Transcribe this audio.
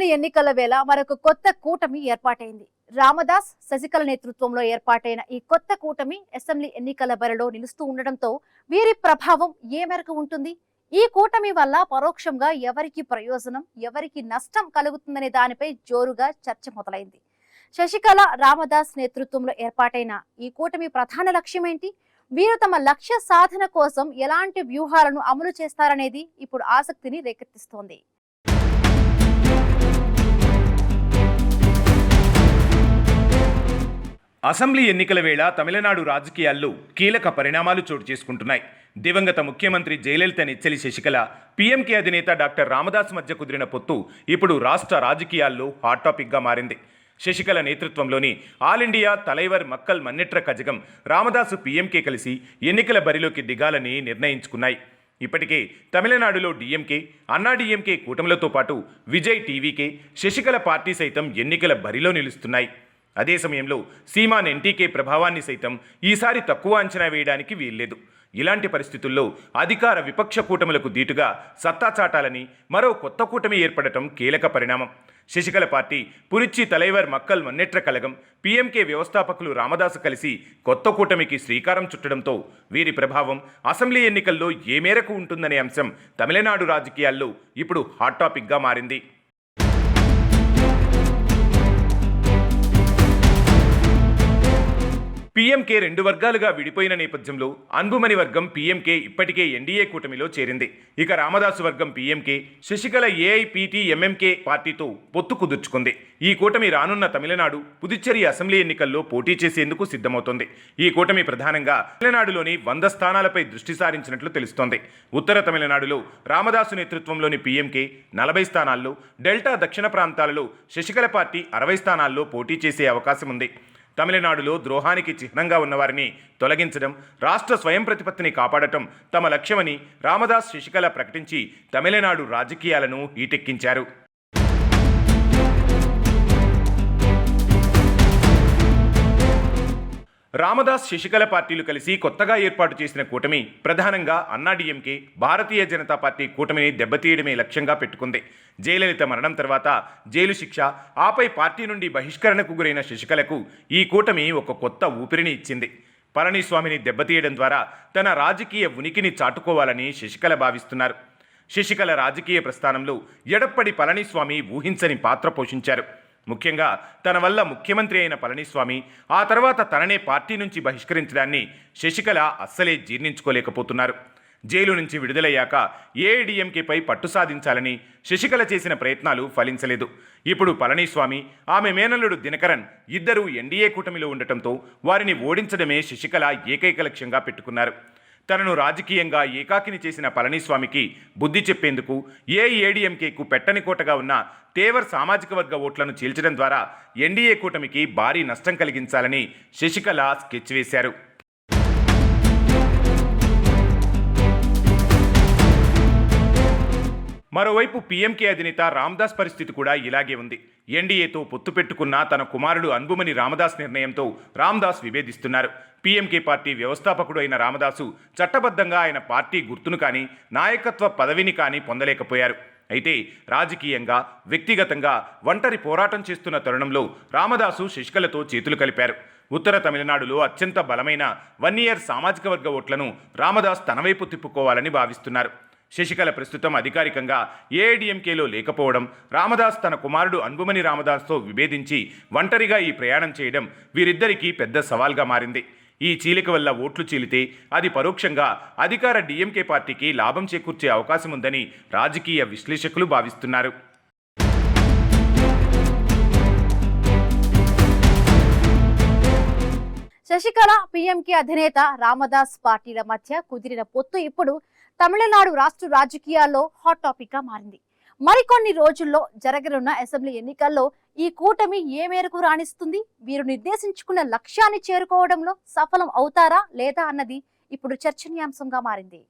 Assembly ఎన్నికల వేళ మరొక కొత్త కూటమి ఏర్పాటైంది. రామదాస్, శశికళ నేతృత్వంలో ఏర్పాటైన ఈ కొత్త కూటమి అసెంబ్లీ ఎన్నికల బరిలో నిలుస్తూ ఉండడంతో వీరి ప్రభావం ఏ మేరకు ఉంటుంది? ఈ కూటమి వల్ల పరోక్షంగా ఎవరికి ప్రయోజనం, ఎవరికి నష్టం కలుగుతుందనే దానిపై జోరుగా చర్చ మొదలైంది. శశికళ, రామదాస్ నేతృత్వంలో ఏర్పాటైన ఈ కూటమి ప్రధాన లక్ష్యం ఏంటి? వీరు తమ లక్ష్య సాధన కోసం ఎలాంటి వ్యూహాలను అమలు చేస్తారనేది ఇప్పుడు ఆసక్తిని రేకెత్తిస్తోంది. అసెంబ్లీ ఎన్నికల వేళ తమిళనాడు రాజకీయాల్లో కీలక పరిణామాలు చోటు చేసుకుంటున్నాయి. దివంగత ముఖ్యమంత్రి జయలలిత నెచ్చెలి శశికళ, పీఎంకే అధినేత డాక్టర్ రామదాస్ మధ్య కుదిరిన పొత్తు ఇప్పుడు రాష్ట్ర రాజకీయాల్లో హాట్ టాపిక్గా మారింది. శశికళ నేతృత్వంలోని all India Thalaivar Makkal Munnetra Kazhagam, Ramadoss PMK కలిసి ఎన్నికల బరిలోకి దిగాలని నిర్ణయించుకున్నాయి. ఇప్పటికే తమిళనాడులో డీఎంకే, అన్నా డీఎంకే కూటమిలతో పాటు విజయ్ టీవీకే, శశికళ పార్టీ సైతం ఎన్నికల బరిలో నిలుస్తున్నాయి. అదే సమయంలో సీమాన్ ఎన్టీకే ప్రభావాన్ని సైతం ఈసారి తక్కువ అంచనా వేయడానికి వీల్లేదు. ఇలాంటి పరిస్థితుల్లో అధికార విపక్ష కూటములకు దీటుగా సత్తా చాటాలని మరో కొత్త కూటమి ఏర్పడటం కీలక పరిణామం. శశికళ పార్టీ పురిచ్చి తలైవర్ మక్కల్ మన్నెట్ర కలగం, పీఎంకే వ్యవస్థాపకులు రామదాసు కలిసి కొత్త కూటమికి శ్రీకారం చుట్టడంతో వీరి ప్రభావం అసెంబ్లీ ఎన్నికల్లో ఏ మేరకు ఉంటుందనే అంశం తమిళనాడు రాజకీయాల్లో ఇప్పుడు హాట్ టాపిక్గా మారింది. పీఎంకే రెండు వర్గాలుగా విడిపోయిన నేపథ్యంలో అన్బుమని వర్గం పీఎంకే ఇప్పటికే ఎన్డీఏ కూటమిలో చేరింది. ఇక రామదాసు వర్గం పీఎంకే, శశికళ ఏఐపీటీఎంఎంకే పార్టీతో పొత్తు కుదుర్చుకుంది. ఈ కూటమి రానున్న తమిళనాడు, పుదుచ్చేరి అసెంబ్లీ ఎన్నికల్లో పోటీ చేసేందుకు సిద్ధమవుతోంది. ఈ కూటమి ప్రధానంగా తమిళనాడులోని 100 స్థానాలపై దృష్టి సారించినట్లు తెలుస్తోంది. ఉత్తర తమిళనాడులో రామదాసు నేతృత్వంలోని పీఎంకే 40 స్థానాల్లో, డెల్టా దక్షిణ ప్రాంతాలలో శశికళ పార్టీ 60 స్థానాల్లో పోటీ చేసే అవకాశం ఉంది. తమిళనాడులో ద్రోహానికి చిహ్నంగా ఉన్నవారిని తొలగించడం, రాష్ట్ర స్వయం ప్రతిపత్తిని కాపాడటం తమ లక్ష్యమని రామదాస్, శశికళ ప్రకటించి తమిళనాడు రాజకీయాలను హీటెక్కించారు. రామదాస్, శశికళ పార్టీలు కలిసి కొత్తగా ఏర్పాటు చేసిన కూటమి ప్రధానంగా అన్నాడీఎంకే, భారతీయ జనతా పార్టీ కూటమిని దెబ్బతీయడమే లక్ష్యంగా పెట్టుకుంది. జయలలిత మరణం తర్వాత జైలు శిక్ష, ఆపై పార్టీ నుండి బహిష్కరణకు గురైన శశికళకు ఈ కూటమి ఒక కొత్త ఊపిరిని ఇచ్చింది. పళనిస్వామిని దెబ్బతీయడం ద్వారా తన రాజకీయ ఉనికిని చాటుకోవాలని శశికళ భావిస్తున్నారు. శశికళ రాజకీయ ప్రస్థానంలో ఎడప్పడి పళనిస్వామి ఊహించని పాత్ర పోషించారు. ముఖ్యంగా తన వల్ల ముఖ్యమంత్రి అయిన పళనిస్వామి ఆ తర్వాత తననే పార్టీ నుంచి బహిష్కరించడాన్ని శశికళ అస్సలే జీర్ణించుకోలేకపోతున్నారు. జైలు నుంచి విడుదలయ్యాక ఏఐడీఎంకేపై పట్టు సాధించాలని శశికళ చేసిన ప్రయత్నాలు ఫలించలేదు. ఇప్పుడు పళనిస్వామి, ఆమె మేనల్లుడు దినకరన్ ఇద్దరూ ఎన్డీఏ కూటమిలో ఉండటంతో వారిని ఓడించడమే శశికళ ఏకైక లక్ష్యంగా పెట్టుకున్నారు. తనను రాజకీయంగా ఏకాకిని చేసిన పళనిస్వామికి బుద్ధి చెప్పేందుకు ఏఐఏడీఎంకేకు పెట్టని కోటగా ఉన్న తేవర్ సామాజిక వర్గ ఓట్లను చీల్చడం ద్వారా ఎన్డీఏ కూటమికి భారీ నష్టం కలిగించాలని శశికళ స్కెచ్ వేశారు. మరోవైపు పీఎంకే అధినేత రామదాస్ పరిస్థితి కూడా ఇలాగే ఉంది. ఎన్డీఏతో పొత్తు పెట్టుకున్న తన కుమారుడు అన్బుమని రామదాస్ నిర్ణయంతో రామదాస్ విభేదిస్తున్నారు. పీఎంకే పార్టీ వ్యవస్థాపకుడు అయిన రామదాసు చట్టబద్ధంగా ఆయన పార్టీ గుర్తును కానీ, నాయకత్వ పదవిని కానీ పొందలేకపోయారు. అయితే రాజకీయంగా, వ్యక్తిగతంగా ఒంటరి పోరాటం చేస్తున్న తరుణంలో రామదాసు శశికళతో చేతులు కలిపారు. ఉత్తర తమిళనాడులో అత్యంత బలమైన 1 ఇయర్ సామాజిక వర్గ ఓట్లను రామదాస్ తన వైపు తిప్పుకోవాలని భావిస్తున్నారు. శశికళ ప్రస్తుతం అధికారికంగా ఏఐడీఎంకేలో లేకపోవడం, రామదాస్ తన కుమారుడు అన్బుమని రామదాస్తో విభేదించి ఒంటరిగా ఈ ప్రయాణం చేయడం వీరిద్దరికీ పెద్ద సవాల్గా మారింది. ఈ చీలిక వల్ల ఓట్లు చీలితే అది పరోక్షంగా అధికార డీఎంకే పార్టీకి లాభం చేకూర్చే అవకాశం ఉందని రాజకీయ విశ్లేషకులు భావిస్తున్నారు. శశికళ, పీఎంకే అధినేత రామదాస్ పార్టీల మధ్య కుదిరిన పొత్తు ఇప్పుడు తమిళనాడు రాష్ట్ర రాజకీయాల్లో హాట్ టాపిక్ గా మారింది. మరికొన్ని రోజుల్లో జరగనున్న అసెంబ్లీ ఎన్నికల్లో ఈ కూటమి ఏ మేరకు రాణిస్తుంది, వీరు నిర్దేశించుకున్న లక్ష్యాన్ని చేరుకోవడంలో సఫలం అవుతారా లేదా అన్నది ఇప్పుడు చర్చనీయాంశంగా మారింది.